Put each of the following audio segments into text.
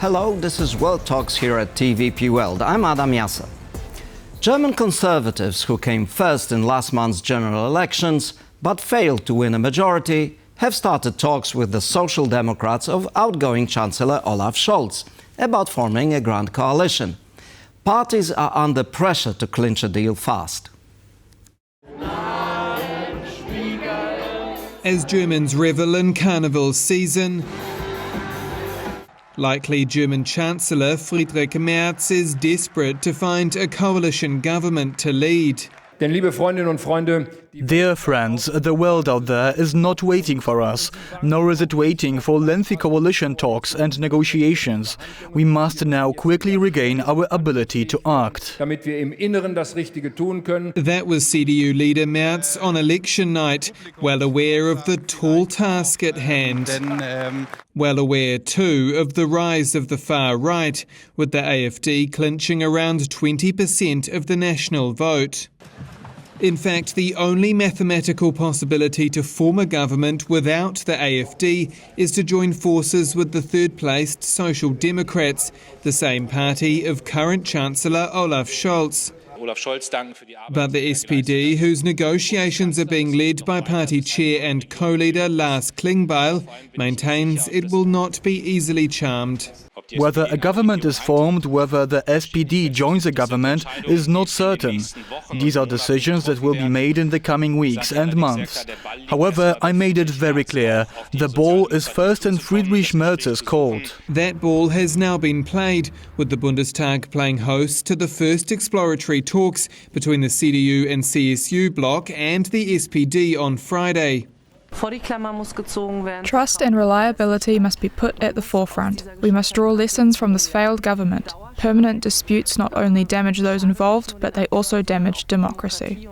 Hello, this is World Talks here at TVP World. I'm Adam Yasser. German conservatives, who came first in last month's general elections but failed to win a majority, have started talks with the Social Democrats of outgoing Chancellor Olaf Scholz about forming a grand coalition. Parties are under pressure to clinch a deal fast. As Germans revel in Carnival season, likely German Chancellor Friedrich Merz is desperate to find a coalition government to lead. Denn liebe Freundinnen und Freunde, Dear friends, the world out there is not waiting for us, nor is it waiting for lengthy coalition talks and negotiations. We must now quickly regain our ability to act. damit wir im Inneren das Richtige tun können. That was CDU leader Merz on election night, well aware of the tall task at hand. Well aware, too, of the rise of the far right, with the AfD clinching around 20% of the national vote. In fact, the only mathematical possibility to form a government without the AfD is to join forces with the third-placed Social Democrats, the same party of current Chancellor Olaf Scholz. But the SPD, whose negotiations are being led by party chair and co-leader Lars Klingbeil, maintains it will not be easily charmed. Whether a government is formed, whether the SPD joins a government, is not certain. These are decisions that will be made in the coming weeks and months. However, I made it very clear, the ball is first in Friedrich Merz's court. That ball has now been played, with the Bundestag playing host to the first exploratory talks between the CDU and CSU bloc and the SPD on Friday. Trust and reliability must be put at the forefront. We must draw lessons from this failed government. Permanent disputes not only damage those involved, but they also damage democracy.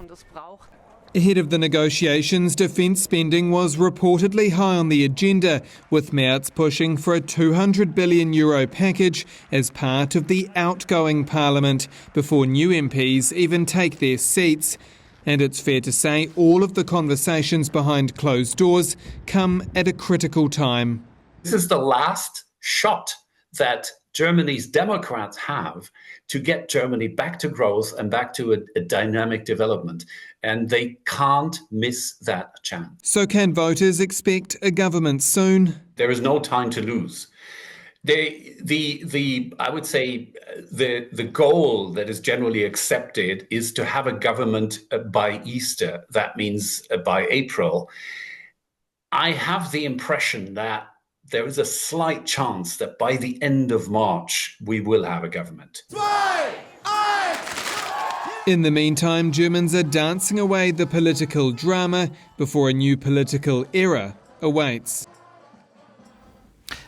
Ahead of the negotiations, defence spending was reportedly high on the agenda, with Merz pushing for a €200 billion package as part of the outgoing parliament, before new MPs even take their seats. And it's fair to say all of the conversations behind closed doors come at a critical time. This is the last shot that Germany's Democrats have to get Germany back to growth and back to a dynamic development. And they can't miss that chance. So can voters expect a government soon? There is no time to lose. I would say the goal that is generally accepted is to have a government by Easter. That means by April. I have the impression that there is a slight chance that by the end of March we will have a government. In the meantime, Germans are dancing away the political drama before a new political era awaits.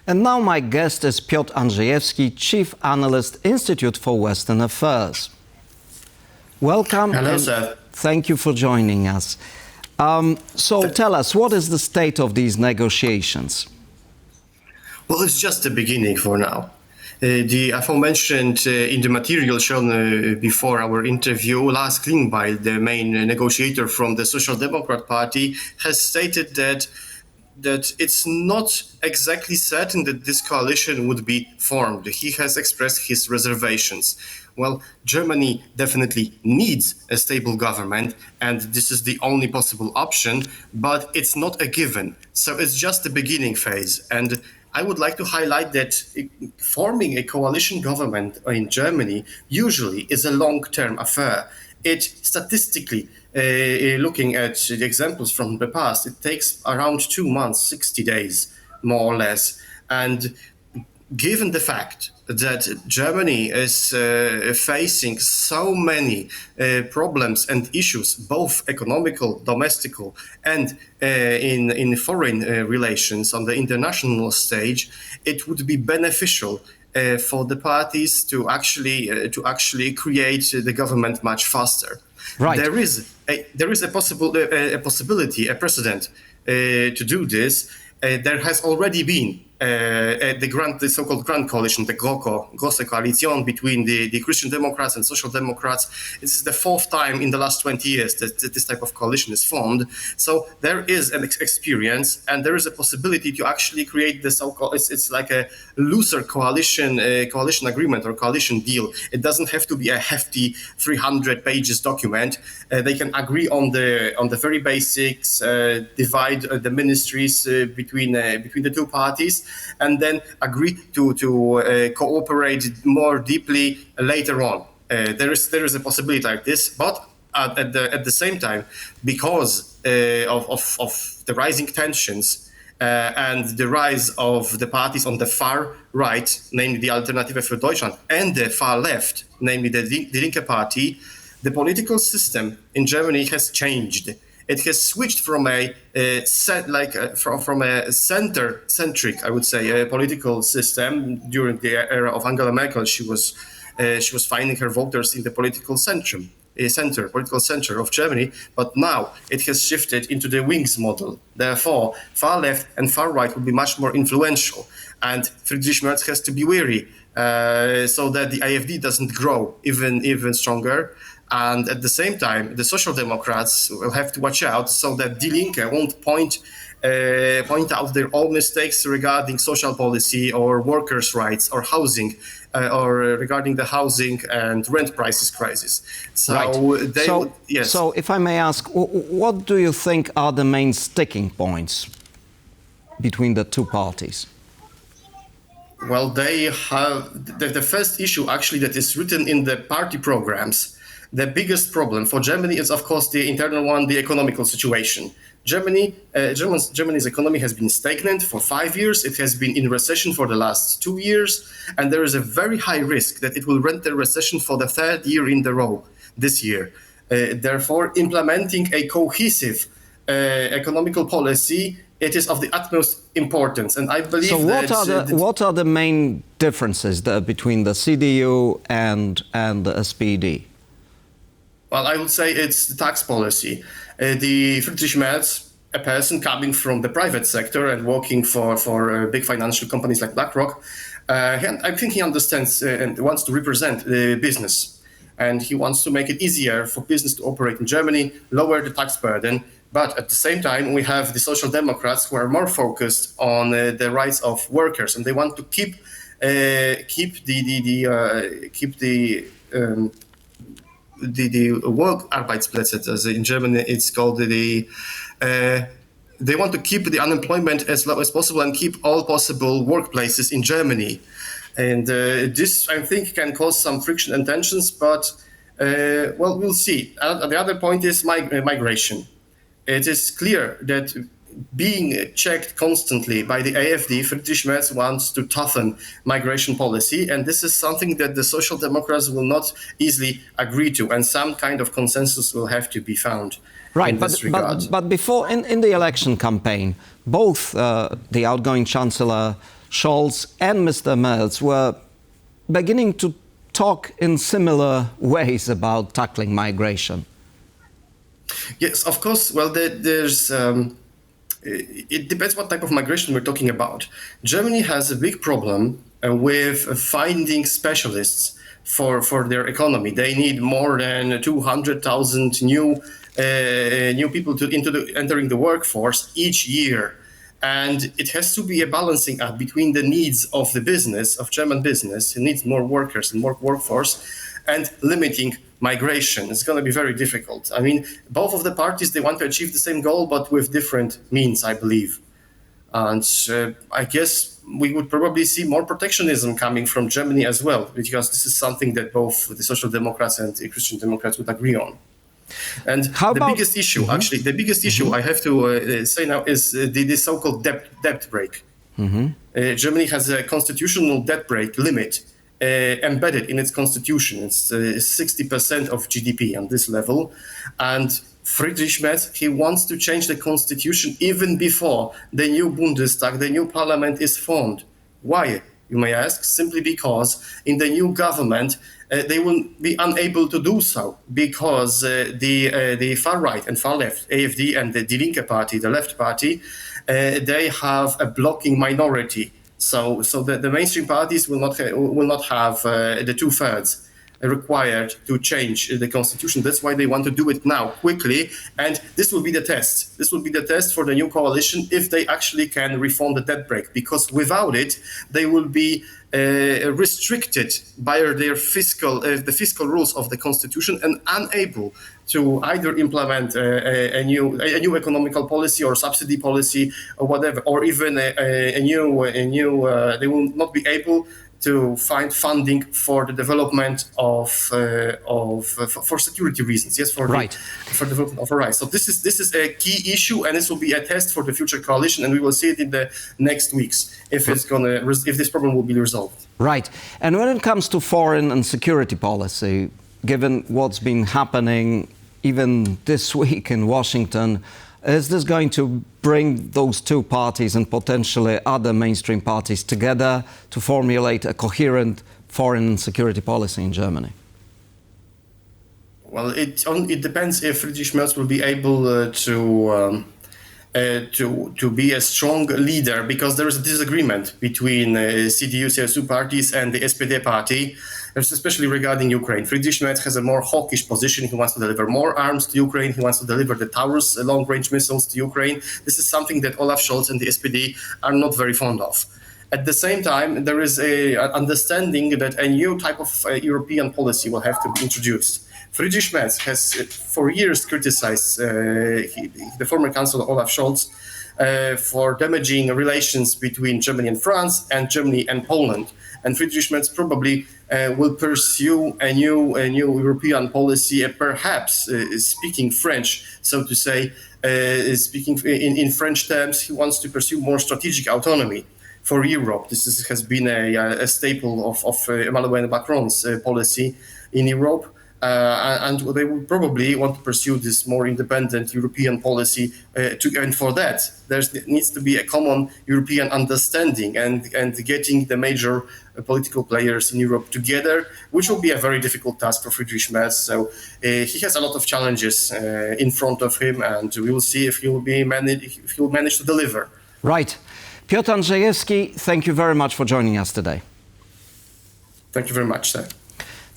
And now my guest is Piotr Andrzejewski, Chief Analyst, Institute for Western Affairs. Welcome. Hello, sir. Thank you for joining us. So tell us, what is the state of these negotiations? Well, it's just the beginning for now. The aforementioned in the material shown before our interview, Lars Klingbeil, the main negotiator from the Social Democrat Party, has stated that it's not exactly certain that this coalition would be formed. He has expressed his reservations. Well, Germany definitely needs a stable government, and this is the only possible option, but it's not a given. So it's just the beginning phase. And I would like to highlight that forming a coalition government in Germany usually is a long-term affair. It statistically, looking at the examples from the past, it takes around 2 months, 60 days, more or less. And given the fact that Germany is facing so many problems and issues, both economical, domestical, and in foreign relations on the international stage, it would be beneficial for the parties to actually create the government much faster. Right. There is a possibility, a precedent to do this. There has already been the so-called Grand Coalition, the GOKO, Große Koalition between the Christian Democrats and Social Democrats. This is the fourth time in the last 20 years that this type of coalition is formed. So there is an experience, and there is a possibility to actually create the so-called, it's like a looser coalition agreement or coalition deal. It doesn't have to be a hefty 300 pages document. They can agree on the very basics, divide the ministries between the two parties, and then agree to cooperate more deeply later on. There is a possibility like this, but at the same time, because of the rising tensions and the rise of the parties on the far right, namely the Alternative für Deutschland, and the far left, namely the Die Linke Party, the political system in Germany has changed. It has switched from a center-centric, I would say, political system. During the era of Angela Merkel, she was finding her voters in the political center of Germany. But now it has shifted into the wings model. Therefore, far left and far right will be much more influential. And Friedrich Merz has to be wary so that the AfD doesn't grow even stronger. And at the same time, the Social Democrats will have to watch out so that Die Linke won't point out their own mistakes regarding social policy or workers' rights or housing, or regarding the housing and rent prices crisis. So right. Yes. So if I may ask, what do you think are the main sticking points between the two parties? Well, they have the first issue actually that is written in the party programs. The biggest problem for Germany is, of course, the internal one, the economical situation. Germany's economy has been stagnant for 5 years. It has been in recession for the last 2 years. And there is a very high risk that it will enter recession for the third year in a row this year. Therefore, implementing a cohesive economical policy, it is of the utmost importance. And I believe what are the main differences between the CDU and the SPD? Well, I would say it's the tax policy. The Friedrich Merz, a person coming from the private sector and working for big financial companies like BlackRock, I think he understands and wants to represent the business. And he wants to make it easier for business to operate in Germany, lower the tax burden. But at the same time, we have the Social Democrats who are more focused on the rights of workers, and they want to keep the work Arbeitsplätze, as in German it's called they want to keep the unemployment as low as possible and keep all possible workplaces in Germany. And this, I think, can cause some friction and tensions, but well, we'll see. The other point is migration. It is clear that being checked constantly by the AfD, Friedrich Merz wants to toughen migration policy, and this is something that the Social Democrats will not easily agree to, and some kind of consensus will have to be found. Right, but before, in the election campaign, both the outgoing Chancellor Scholz and Mr. Merz were beginning to talk in similar ways about tackling migration. Yes, of course. Well, there's... it depends what type of migration we're talking about. Germany has a big problem with finding specialists for their economy. They need more than 200,000 new people entering the workforce each year. And it has to be a balancing act between the needs of the business, of German business, it needs more workers and more workforce, and limiting migration. It's going to be very difficult. I mean, both of the parties, they want to achieve the same goal, but with different means, I believe. And I guess we would probably see more protectionism coming from Germany as well, because this is something that both the Social Democrats and the Christian Democrats would agree on. And the biggest issue, actually, the biggest issue I have to say now is the so-called debt brake. Germany has a constitutional debt brake limit embedded in its constitution. It's 60% of GDP on this level. And Friedrich Merz, he wants to change the constitution even before the new Bundestag, the new parliament is formed. Why, you may ask? Simply because in the new government, they will be unable to do so because the far right and far left, AfD and the Die Linke party, the left party, they have a blocking minority So the mainstream parties will not have the 2/3 required to change the constitution. That's why they want to do it now, quickly, and this will be the test. This will be the test for the new coalition if they actually can reform the debt brake, because without it, they will be restricted by their the fiscal rules of the constitution and unable to either implement a new economical policy or subsidy policy or whatever, or even a new. They will not be able to find funding for the development for security reasons. Yes, for development of rights. So this is a key issue, and this will be a test for the future coalition, and we will see it in the next weeks if this problem will be resolved. Right. And when it comes to foreign and security policy, given what's been happening even this week in Washington, is this going to bring those two parties and potentially other mainstream parties together to formulate a coherent foreign and security policy in Germany? Well, it depends if Friedrich Merz will be able to be a strong leader, because there is a disagreement between CDU-CSU parties and the SPD party, especially regarding Ukraine. Friedrich Merz has a more hawkish position. He wants to deliver more arms to Ukraine. He wants to deliver the Taurus long-range missiles to Ukraine. This is something that Olaf Scholz and the SPD are not very fond of. At the same time, there is an understanding that a new type of European policy will have to be introduced. Friedrich Merz has for years criticized the former Chancellor Olaf Scholz for damaging relations between Germany and France and Germany and Poland. And Friedrich Merz probably will pursue a new European policy, perhaps speaking French, so to say, speaking in French terms. He wants to pursue more strategic autonomy for Europe. This has been a staple of Emmanuel Macron's policy in Europe. And they will probably want to pursue this more independent European policy. And for that, there needs to be a common European understanding and getting the major political players in Europe together, which will be a very difficult task for Friedrich Merz. So he has a lot of challenges in front of him, and we will see if he will manage to deliver. Right. Piotr Andrzejewski, thank you very much for joining us today. Thank you very much, sir.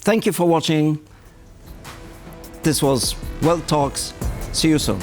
Thank you for watching. This was World Talks. See you soon.